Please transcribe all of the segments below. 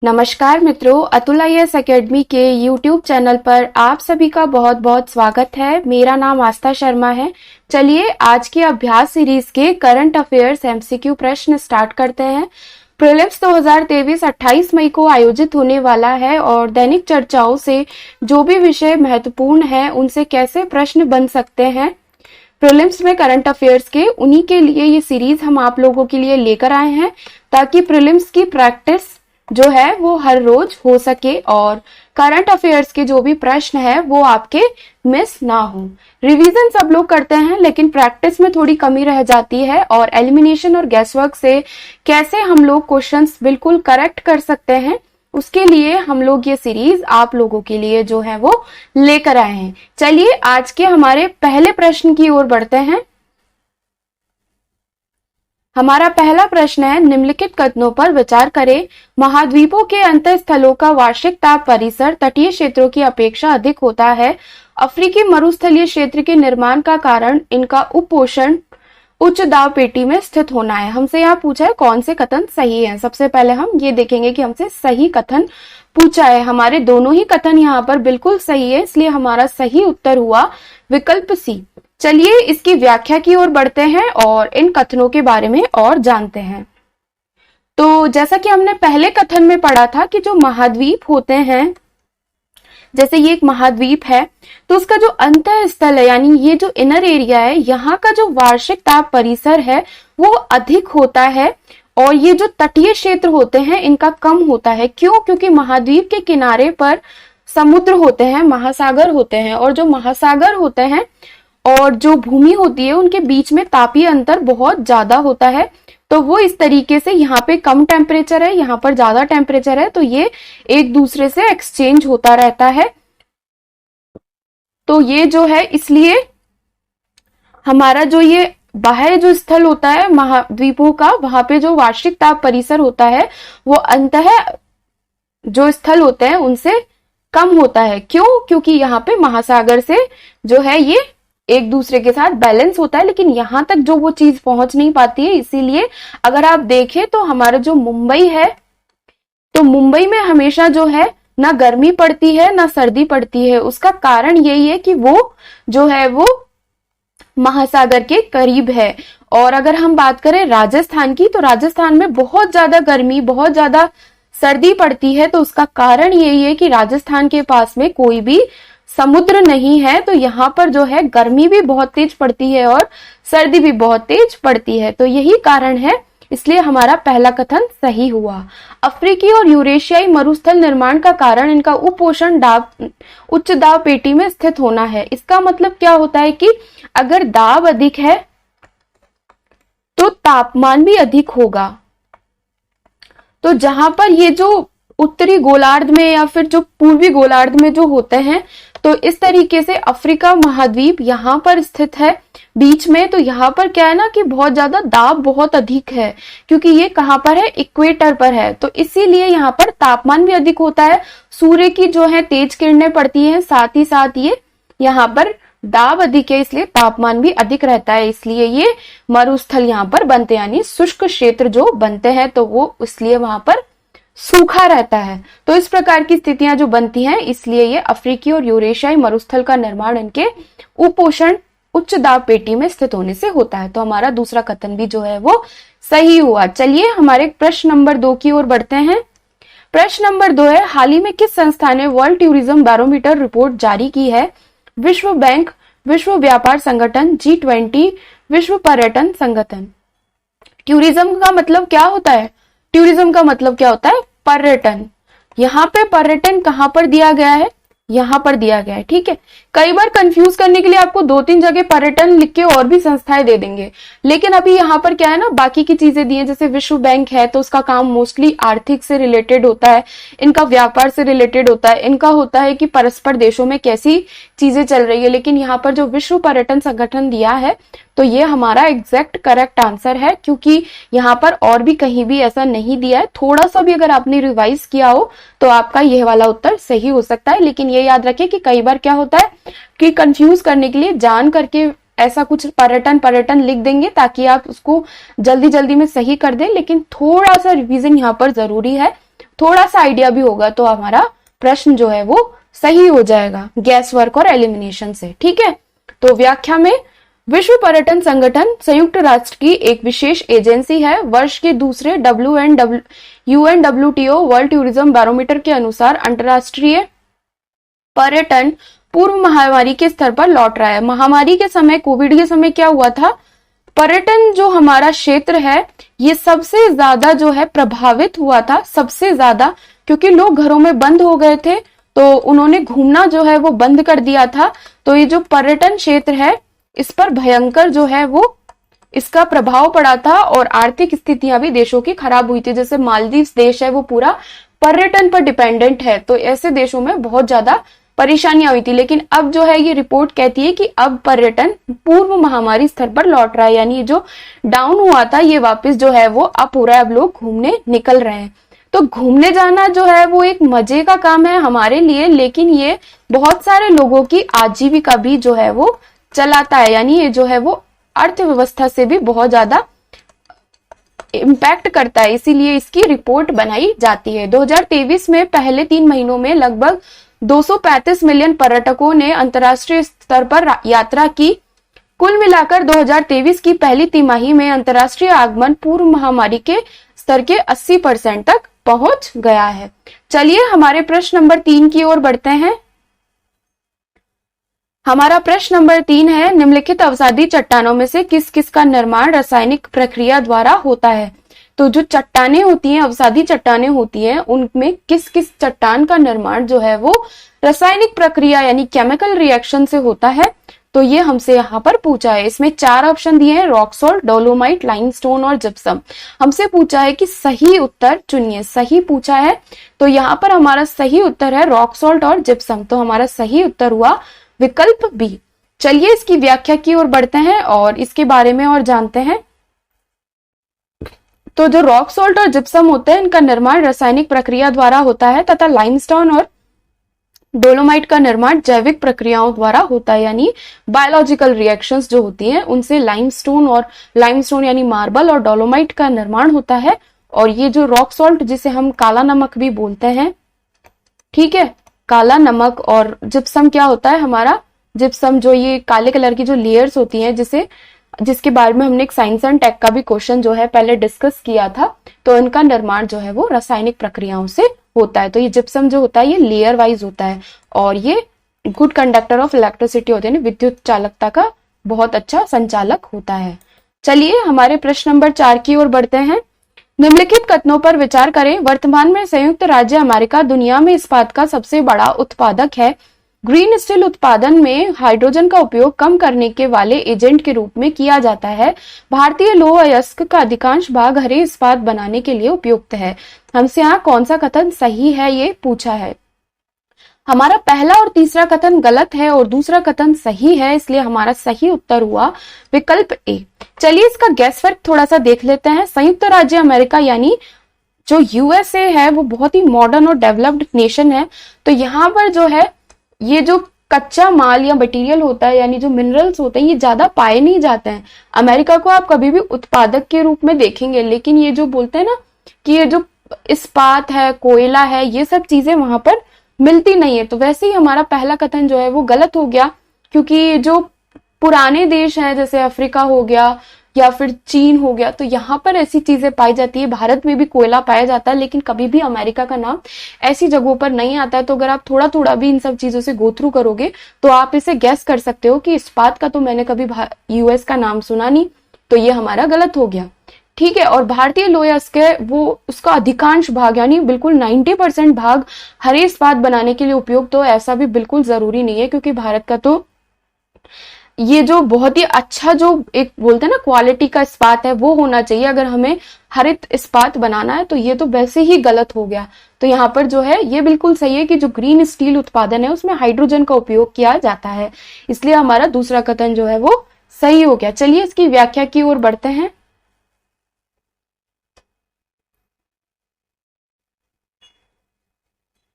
नमस्कार मित्रों, Atul IAS academy के यूट्यूब चैनल पर आप सभी का बहुत बहुत स्वागत है। मेरा नाम आस्था शर्मा है। चलिए आज के अभ्यास सीरीज के करंट अफेयर्स एमसीक्यू प्रश्न स्टार्ट करते हैं। प्रीलिम्स 2023 28 मई को आयोजित होने वाला है और दैनिक चर्चाओं से जो भी विषय महत्वपूर्ण है उनसे कैसे प्रश्न बन सकते हैं प्रीलिम्स में करंट अफेयर्स के, उन्हीं के लिए ये सीरीज हम आप लोगों के लिए लेकर आए हैं ताकि प्रीलिम्स की प्रैक्टिस जो है वो हर रोज हो सके और करंट अफेयर्स के जो भी प्रश्न है वो आपके मिस ना हो। रिवीजन सब लोग करते हैं लेकिन प्रैक्टिस में थोड़ी कमी रह जाती है और एलिमिनेशन और गैसवर्क से कैसे हम लोग क्वेश्चंस बिल्कुल करेक्ट कर सकते हैं उसके लिए हम लोग ये सीरीज आप लोगों के लिए जो है वो लेकर आए हैं। चलिए आज के हमारे पहले प्रश्न की ओर बढ़ते हैं। हमारा पहला प्रश्न है, निम्नलिखित कथनों पर विचार करें। महाद्वीपों के अंतः स्थलों का वार्षिक ताप परिसर तटीय क्षेत्रों की अपेक्षा अधिक होता है। अफ्रीकी मरुस्थलीय क्षेत्र के निर्माण का कारण इनका उपोषण उच्च दाब पेटी में स्थित होना है। हमसे यहाँ पूछा है कौन से कथन सही है। सबसे पहले हम ये देखेंगे कि हमसे सही कथन पूछा है। हमारे दोनों ही कथन यहाँ पर बिल्कुल सही है, इसलिए हमारा सही उत्तर हुआ विकल्प सी। चलिए इसकी व्याख्या की ओर बढ़ते हैं और इन कथनों के बारे में और जानते हैं। तो जैसा कि हमने पहले कथन में पढ़ा था कि जो महाद्वीप होते हैं, जैसे ये एक महाद्वीप है तो उसका जो अंतः स्थल है यानी ये जो इनर एरिया है, यहाँ का जो वार्षिक ताप परिसर है वो अधिक होता है और ये जो तटीय क्षेत्र होते हैं इनका कम होता है। क्यों? क्योंकि महाद्वीप के किनारे पर समुद्र होते हैं, महासागर होते हैं और जो महासागर होते हैं और जो भूमि होती है उनके बीच में तापीय अंतर बहुत ज्यादा होता है। तो वो इस तरीके से यहाँ पे कम टेम्परेचर है, यहाँ पर ज्यादा टेम्परेचर है, तो ये एक दूसरे से एक्सचेंज होता रहता है। तो ये जो है इसलिए हमारा जो ये बाह्य जो स्थल होता है महाद्वीपों का, वहां पे जो वार्षिक ताप परिसर होता है वो अंतः जो स्थल होते हैं उनसे कम होता है। क्यों? क्योंकि यहाँ पे महासागर से जो है ये एक दूसरे के साथ बैलेंस होता है, लेकिन यहां तक जो वो चीज पहुंच नहीं पाती है। इसीलिए अगर आप देखें तो हमारा जो मुंबई है, तो मुंबई में हमेशा जो है ना गर्मी पड़ती है ना सर्दी पड़ती है। उसका कारण यही है कि वो जो है वो महासागर के करीब है। और अगर हम बात करें राजस्थान की, तो राजस्थान में बहुत ज्यादा गर्मी, बहुत ज्यादा सर्दी पड़ती है। तो उसका कारण यही है कि राजस्थान के पास में कोई भी समुद्र नहीं है, तो यहाँ पर जो है गर्मी भी बहुत तेज पड़ती है और सर्दी भी बहुत तेज पड़ती है। तो यही कारण है, इसलिए हमारा पहला कथन सही हुआ। अफ्रीकी और यूरेशियाई मरुस्थल निर्माण का कारण इनका उपोषण दाब उच्च दाब पेटी में स्थित होना है। इसका मतलब क्या होता है कि अगर दाब अधिक है तो तापमान भी अधिक होगा। तो जहां पर ये जो उत्तरी गोलार्ध में या फिर जो पूर्वी गोलार्ध में जो होते हैं, तो इस तरीके से अफ्रीका महाद्वीप यहाँ पर स्थित है बीच में। तो यहाँ पर क्या है ना कि बहुत ज्यादा दाब बहुत अधिक है, क्योंकि ये कहाँ पर है, इक्वेटर पर है। तो इसीलिए यहाँ पर तापमान भी अधिक होता है, सूर्य की जो है तेज किरणें पड़ती हैं, साथ ही साथ ये यहाँ पर दाब अधिक है, इसलिए तापमान भी अधिक रहता है। इसलिए ये मरुस्थल यहाँ पर बनते हैं, यानी शुष्क क्षेत्र जो बनते हैं, तो वो इसलिए वहां पर सूखा रहता है। तो इस प्रकार की स्थितियां जो बनती हैं, इसलिए ये अफ्रीकी और यूरेशियाई मरुस्थल का निर्माण इनके उपोषण उच्च दाब पेटी में स्थित होने से होता है। तो हमारा दूसरा कथन भी जो है वो सही हुआ। चलिए हमारे प्रश्न नंबर 2 की ओर बढ़ते हैं। प्रश्न नंबर 2 है, हाल ही में किस संस्था ने वर्ल्ड टूरिज्म बैरोमीटर रिपोर्ट जारी की है? विश्व बैंक, विश्व व्यापार संगठन, G20, विश्व पर्यटन संगठन। टूरिज्म का मतलब क्या होता है? टूरिज्म का मतलब क्या होता है? पर्यटन। यहाँ पे पर्यटन कहाँ पर दिया गया है? यहाँ पर दिया गया है, ठीक है। कई बार कंफ्यूज करने के लिए आपको 2-3 जगह पर्यटन लिख के और भी संस्थाएं दे देंगे, लेकिन अभी यहाँ पर क्या है ना, बाकी की चीजें दी है। जैसे विश्व बैंक है तो उसका काम मोस्टली आर्थिक से रिलेटेड होता है, इनका व्यापार से रिलेटेड होता है, इनका होता है कि परस्पर देशों में कैसी चीजें चल रही है। लेकिन यहाँ पर जो विश्व पर्यटन संगठन दिया है तो ये हमारा एग्जैक्ट करेक्ट आंसर है, क्योंकि यहाँ पर और भी कहीं भी ऐसा नहीं दिया है। थोड़ा सा भी अगर आपने रिवाइज किया हो तो आपका यह वाला उत्तर सही हो सकता है। लेकिन ये याद रखिए कि कई बार क्या होता है कि कंफ्यूज करने के लिए जान करके ऐसा कुछ पर्यटन लिख देंगे ताकि आप उसको जल्दी जल्दी में सही कर दें, लेकिन थोड़ा सा रिवीजन यहाँ पर जरूरी है। थोड़ा सा आइडिया भी होगा तो हमारा प्रश्न जो है वो सही हो जाएगा गैस वर्क और एलिमिनेशन से। ठीक है, तो व्याख्या में विश्व पर्यटन संगठन संयुक्त राष्ट्र की एक विशेष एजेंसी है। वर्ष के दूसरे UNWTO वर्ल्ड टूरिज्म बैरोमीटर के अनुसार अंतरराष्ट्रीय पर्यटन पूर्व महामारी के स्तर पर लौट रहा है। महामारी के समय, कोविड के समय क्या हुआ था, पर्यटन जो हमारा क्षेत्र है ये सबसे ज्यादा जो है प्रभावित हुआ था, सबसे ज्यादा, क्योंकि लोग घरों में बंद हो गए थे तो उन्होंने घूमना जो है वो बंद कर दिया था। तो ये जो पर्यटन क्षेत्र है इस पर भयंकर जो है वो इसका प्रभाव पड़ा था और आर्थिक स्थितियां भी देशों की खराब हुई थी। जैसे मालदीव देश है वो पूरा पर्यटन पर डिपेंडेंट है, तो ऐसे देशों में बहुत ज्यादा परेशानियां हुई थी। लेकिन अब जो है ये रिपोर्ट कहती है कि अब पर्यटन पूर्व महामारी स्तर पर लौट रहा है, यानी जो डाउन हुआ था ये वापस जो है वो अप हो रहा है, अब लोग घूमने निकल रहे हैं। तो घूमने जाना जो है वो एक मजे का काम है हमारे लिए, लेकिन ये बहुत सारे लोगों की आजीविका भी जो है वो चलाता है, यानी ये जो है वो अर्थव्यवस्था से भी बहुत ज्यादा इम्पैक्ट करता है, इसीलिए इसकी रिपोर्ट बनाई जाती है। 2023 में पहले 3 महीनों में लगभग 235 मिलियन पर्यटकों ने अंतर्राष्ट्रीय स्तर पर यात्रा की। कुल मिलाकर 2023 की पहली तिमाही में अंतर्राष्ट्रीय आगमन पूर्व महामारी के स्तर के 80% तक पहुंच गया है। चलिए हमारे प्रश्न नंबर 3 की ओर बढ़ते हैं। हमारा प्रश्न नंबर 3 है, निम्नलिखित अवसादी चट्टानों में से किस किस का निर्माण रासायनिक प्रक्रिया द्वारा होता है। तो जो चट्टानें होती हैं, अवसादी चट्टानें होती हैं, उनमें किस किस चट्टान का निर्माण जो है वो रासायनिक प्रक्रिया यानी केमिकल रिएक्शन से होता है। तो ये हमसे यहाँ पर पूछा है। इसमें 4 ऑप्शन दिए हैं, रॉक सॉल्ट, डोलोमाइट, लाइमस्टोन और जिप्सम। हमसे पूछा है कि सही उत्तर चुनिए, सही पूछा है। तो यहाँ पर हमारा सही उत्तर है रॉक सॉल्ट और जिप्सम, तो हमारा सही उत्तर हुआ विकल्प बी। चलिए इसकी व्याख्या की ओर बढ़ते हैं और इसके बारे में और जानते हैं। तो जो रॉक सॉल्ट और जिप्सम होते हैं इनका निर्माण रासायनिक प्रक्रिया द्वारा होता है तथा लाइमस्टोन और डोलोमाइट का निर्माण जैविक प्रक्रियाओं द्वारा होता है, यानी बायोलॉजिकल रिएक्शंस जो होती हैं उनसे लाइमस्टोन यानी मार्बल और डोलोमाइट का निर्माण होता है। और ये जो रॉक सॉल्ट जिसे हम काला नमक भी बोलते हैं, ठीक है, काला नमक, और जिप्सम क्या होता है हमारा, जिप्सम जो ये काले कलर की जो लेयर्स होती हैं जिसके बारे में हमने एक साइंस एंड टेक का भी क्वेश्चन जो है पहले डिस्कस किया था, तो इनका निर्माण जो है वो रासायनिक प्रक्रियाओं से होता है। तो ये जिप्सम जो होता है ये लेयर वाइज होता है और ये गुड कंडक्टर ऑफ इलेक्ट्रिसिटी होते हैं, विद्युत चालकता का बहुत अच्छा संचालक होता है। चलिए हमारे प्रश्न नंबर 4 की ओर बढ़ते हैं। निम्नलिखित कथनों पर विचार करें। वर्तमान में संयुक्त राज्य अमेरिका दुनिया में इस्पात का सबसे बड़ा उत्पादक है। ग्रीन स्टील उत्पादन में हाइड्रोजन का उपयोग कम करने के वाले एजेंट के रूप में किया जाता है। भारतीय लौह अयस्क का अधिकांश भाग हरे इस्पात बनाने के लिए उपयुक्त है। हमसे यहाँ कौन सा कथन सही है ये पूछा है। हमारा पहला और तीसरा कथन गलत है और दूसरा कथन सही है, इसलिए हमारा सही उत्तर हुआ विकल्प ए। चलिए इसका गैस वर्क थोड़ा सा देख लेते हैं। संयुक्त राज्य अमेरिका यानी जो यूएसए है वो बहुत ही मॉडर्न और डेवलप्ड नेशन है। तो यहाँ पर जो है ये जो कच्चा माल या मटेरियल होता है यानी जो मिनरल्स होते हैं ये ज्यादा पाए नहीं जाते हैं। अमेरिका को आप कभी भी उत्पादक के रूप में देखेंगे, लेकिन ये जो बोलते हैं ना कि ये जो इस्पात है, कोयला है, ये सब चीजें वहां पर मिलती नहीं है। तो वैसे ही हमारा पहला कथन जो है वो गलत हो गया, क्योंकि जो पुराने देश हैं जैसे अफ्रीका हो गया या फिर चीन हो गया, तो यहाँ पर ऐसी चीजें पाई जाती है। भारत में भी कोयला पाया जाता है, लेकिन कभी भी अमेरिका का नाम ऐसी जगहों पर नहीं आता है। तो अगर आप थोड़ा थोड़ा भी इन सब चीजों से गो थ्रू करोगे तो आप इसे गैस कर सकते हो कि इस्पात का तो मैंने कभी यूएस का नाम सुना नहीं, तो ये हमारा गलत हो गया। ठीक है, और भारतीय लौह अयस्क वो उसका अधिकांश भाग यानी बिल्कुल 90% भाग हरे इस्पात बनाने के लिए उपयोग, तो ऐसा भी बिल्कुल जरूरी नहीं है, क्योंकि भारत का तो ये जो बहुत ही अच्छा जो एक बोलते हैं ना क्वालिटी का इस्पात है वो होना चाहिए अगर हमें हरित इस्पात बनाना है। तो ये तो वैसे ही गलत हो गया। तो यहाँ पर जो है ये बिल्कुल सही है कि जो ग्रीन स्टील उत्पादन है उसमें हाइड्रोजन का उपयोग किया जाता है, इसलिए हमारा दूसरा कथन जो है वो सही हो गया। चलिए इसकी व्याख्या की ओर बढ़ते हैं।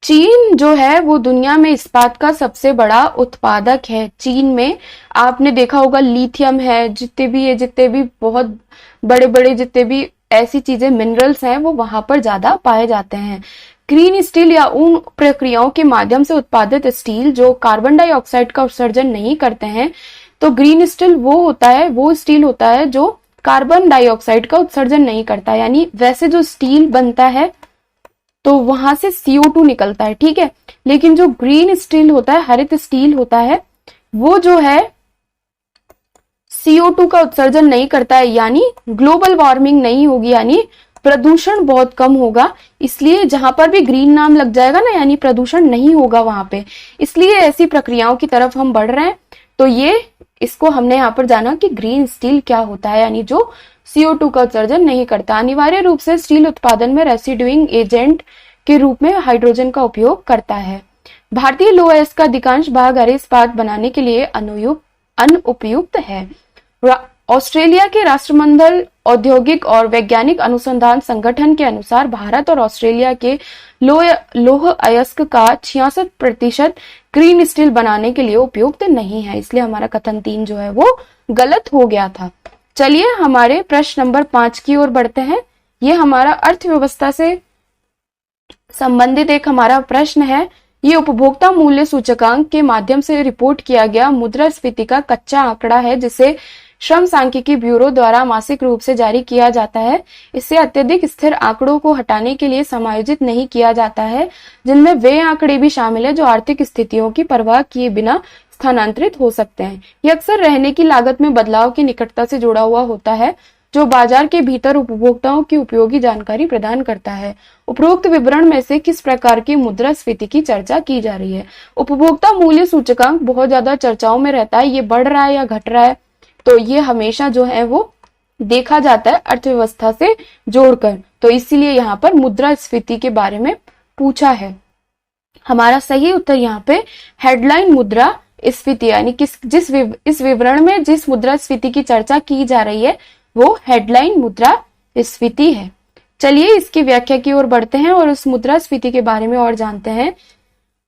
चीन जो है वो दुनिया में इस्पात का सबसे बड़ा उत्पादक है। चीन में आपने देखा होगा लिथियम है, जितने भी बहुत बड़े बड़े जितने भी ऐसी चीजें मिनरल्स हैं वो वहां पर ज्यादा पाए जाते हैं। ग्रीन स्टील या उन प्रक्रियाओं के माध्यम से उत्पादित स्टील जो कार्बन डाइऑक्साइड का उत्सर्जन नहीं करते हैं। तो ग्रीन स्टील वो स्टील होता है जो कार्बन डाइऑक्साइड का उत्सर्जन नहीं करता, यानी वैसे जो स्टील बनता है तो वहां से CO2 निकलता है, ठीक है। लेकिन जो ग्रीन स्टील होता है, हरित स्टील होता है, वो जो है CO2 का उत्सर्जन नहीं करता है, यानी ग्लोबल वार्मिंग नहीं होगी, यानी प्रदूषण बहुत कम होगा। इसलिए जहां पर भी ग्रीन नाम लग जाएगा ना, यानी प्रदूषण नहीं होगा वहां पे। इसलिए ऐसी प्रक्रियाओं की तरफ हम बढ़ रहे हैं। तो ये इसको हमने यहाँ पर जाना कि ग्रीन स्टील क्या होता है, यानी जो CO2 का उत्सर्जन नहीं करता। अनिवार्य रूप से स्टील उत्पादन में रेसिड्यूइंग एजेंट के रूप में हाइड्रोजन का उपयोग करता है। भारतीय लौह अयस्क का अधिकांश भाग हरे इस्पात बनाने के लिए अनुपयुक्त है। ऑस्ट्रेलिया के राष्ट्रमंडल औद्योगिक और वैज्ञानिक अनुसंधान संगठन के अनुसार भारत और ऑस्ट्रेलिया के लौह अयस्क का 66% ग्रीन स्टील बनाने के लिए उपयुक्त नहीं है। इसलिए हमारा कथन 3 जो है वो गलत हो गया था। चलिए हमारे प्रश्न नंबर 5 की ओर बढ़ते हैं। ये हमारा अर्थव्यवस्था से संबंधित एक हमारा प्रश्न है। ये उपभोक्ता मूल्य सूचकांक के माध्यम से रिपोर्ट किया गया मुद्रास्फीति का कच्चा आंकड़ा है, जिसे श्रम सांख्यिकी ब्यूरो द्वारा मासिक रूप से जारी किया जाता है। इससे अत्यधिक स्थिर आंकड़ों को हटाने के लिए समायोजित नहीं किया जाता है, जिनमें वे आंकड़े भी शामिल है जो आर्थिक स्थितियों की परवाह किए बिना स्थानांतरित हो सकते हैं। यह अक्सर रहने की लागत में बदलाव की निकटता से जुड़ा हुआ होता है, जो बाजार के भीतर उपभोक्ताओं की उपयोगी जानकारी प्रदान करता है। उपरोक्त विवरण में से किस प्रकार की मुद्रास्फीति की चर्चा की जा रही है? उपभोक्ता मूल्य सूचकांक बहुत ज्यादा चर्चाओं में रहता है। ये बढ़ रहा है या घट रहा है, तो ये हमेशा जो है वो देखा जाता है अर्थव्यवस्था से जोड़कर। तो इसीलिए यहाँ पर मुद्रास्फीति के बारे में पूछा है। हमारा सही उत्तर यहाँ पे हेडलाइन मुद्रास्फीति, यानी इस विवरण में जिस मुद्रास्फीति की चर्चा की जा रही है वो हेडलाइन मुद्रास्फीति है। चलिए इसकी व्याख्या की ओर बढ़ते हैं और उस मुद्रास्फीति के बारे में और जानते हैं।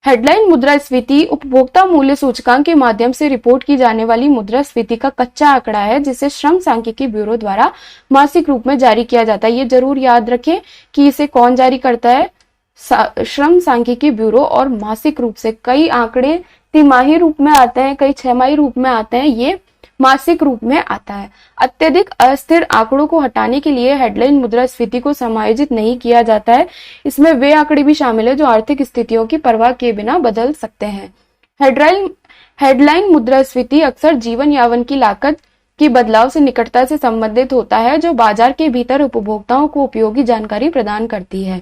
हेडलाइन मुद्रास्फीति उपभोक्ता मूल्य सूचकांक के माध्यम से रिपोर्ट की जाने वाली मुद्रास्फीति का कच्चा आंकड़ा है, जिसे श्रम सांख्यिकी ब्यूरो द्वारा मासिक रूप में जारी किया जाता है। ये जरूर याद रखें कि इसे कौन जारी करता है? श्रम सांख्यिकी ब्यूरो। और मासिक रूप से कई आंकड़े तिमाही रूप में आते हैं, कई छमाही रूप में आते हैं, ये मासिक रूप में आता है। अत्यधिक अस्थिर आंकड़ों को हटाने के लिए हेडलाइन मुद्रास्फीति को समायोजित नहीं किया जाता है। इसमें वे आंकड़े भी शामिल है जो आर्थिक स्थितियों की परवाह किए बिना बदल सकते हैं। हेडलाइन मुद्रास्फीति अक्सर जीवन यापन की लागत की बदलाव से निकटता से संबंधित होता है, जो बाजार के भीतर उपभोक्ताओं को उपयोगी जानकारी प्रदान करती है।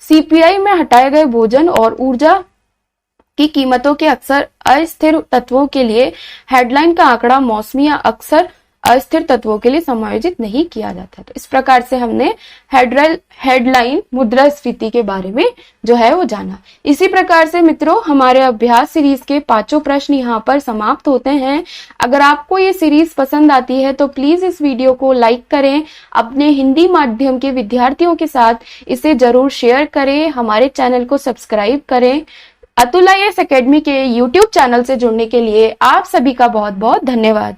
CPI में हटाए गए भोजन और ऊर्जा की कीमतों के अक्सर अस्थिर तत्वों के लिए हेडलाइन का आंकड़ा मौसमी या अक्सर अस्थिर तत्वों के लिए समायोजित नहीं किया जाता। तो इस प्रकार से हमने हेडलाइन मुद्रास्फीति के बारे में जो है वो जाना। इसी प्रकार से मित्रों हमारे अभ्यास सीरीज के 5 प्रश्न यहाँ पर समाप्त होते हैं। अगर आपको ये सीरीज पसंद आती है तो प्लीज इस वीडियो को लाइक करें, अपने हिंदी माध्यम के विद्यार्थियों के साथ इसे जरूर शेयर करें, हमारे चैनल को सब्सक्राइब करें। अतुल IAS अकेडमी के YouTube चैनल से जुड़ने के लिए आप सभी का बहुत बहुत धन्यवाद।